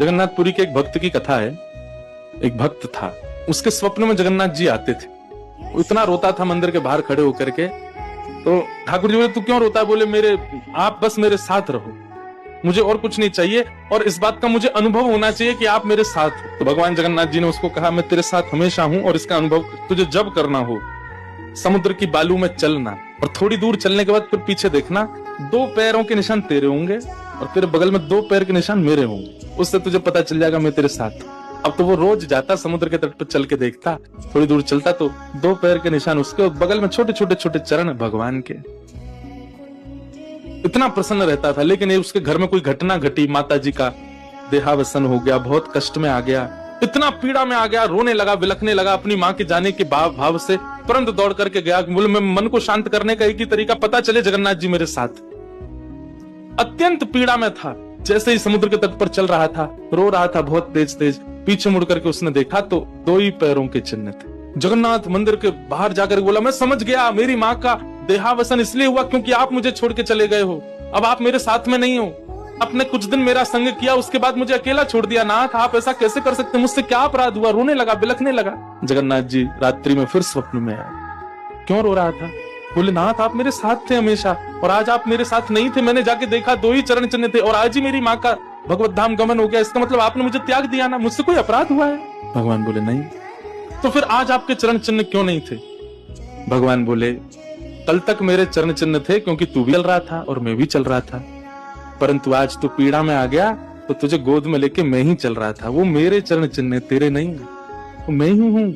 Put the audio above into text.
जगन्नाथपुरी के एक भक्त की कथा है। एक भक्त था, उसके स्वप्न में जगन्नाथ जी आते थे। वो इतना रोता था मंदिर के बाहर खड़े होकर के। तो ठाकुर जी बोले, तू क्यों रोता है? बोले, आप बस मेरे साथ रहो, मुझे और कुछ नहीं चाहिए, और इस बात का मुझे अनुभव होना चाहिए कि आप मेरे साथ हो। तो भगवान जगन्नाथ जी ने उसको कहा, मैं तेरे साथ हमेशा हूं, और इसका अनुभव तुझे जब करना हो समुद्र की बालू में चलना, और थोड़ी दूर चलने के बाद फिर पीछे देखना, 2 पैरों के निशान तेरे होंगे और तेरे बगल में 2 पैर के निशान मेरे होंगे। उससे तुझे पता चल जाएगा मैं तेरे साथ हूं। अब तो वो रोज जाता, समुद्र के तट पर चल के देखता, थोड़ी दूर चलता तो 2 पैर के निशान उसके और बगल में छोटे छोटे छोटे चरण भगवान के। इतना प्रसन्न रहता था। लेकिन ये उसके घर में कोई घटना घटी, माता जी का देहावसन हो गया, बहुत कष्ट में आ गया, इतना पीड़ा में आ गया, रोने लगा, बिलखने लगा अपनी माँ के जाने के भाव से। तुरंत दौड़ करके गया, बोले, मैं मन को शांत करने का एक ही तरीका पता चले जगन्नाथ जी मेरे साथ। अत्यंत पीड़ा में था। जैसे ही समुद्र के तट पर चल रहा था, रो रहा था बहुत तेज तेज। पीछे मुड़ करके उसने देखा तो 2 ही पैरों के चिन्ह थे। जगन्नाथ मंदिर के बाहर जाकर बोला, मैं समझ गया, मेरी माँ का देहावसन इसलिए हुआ क्योंकि आप मुझे छोड़ के चले गए हो। अब आप मेरे साथ में नहीं हो। आपने कुछ दिन मेरा संग किया, उसके बाद मुझे अकेला छोड़ दिया। नाथ, आप ऐसा कैसे कर सकते? मुझसे क्या अपराध हुआ? रोने लगा, बिलखने लगा। जगन्नाथ जी रात्रि में फिर स्वप्न में आए। क्यों रो रहा था? बोले, नाथ, आप मेरे साथ थे हमेशा, और आज आप मेरे साथ नहीं थे। मैंने जाके देखा 2 ही चरण चिन्ह थे, और आज ही मेरी माँ का भगवत धाम गमन हो गया। इसका मतलब आपने मुझे त्याग दिया ना? मुझसे कोई अपराध हुआ है? भगवान बोले, नहीं। तो फिर आज आपके चरण चिन्ह क्यों नहीं थे? भगवान बोले, कल तक मेरे चरण चिन्ह थे क्योंकि तू भी चल रहा था और मैं भी चल रहा था, परंतु आज तू पीड़ा में आ गया तो तुझे गोद में लेके मैं ही चल रहा था। वो मेरे चरण चिन्ह, तेरे नहीं, वो मैं ही हूं।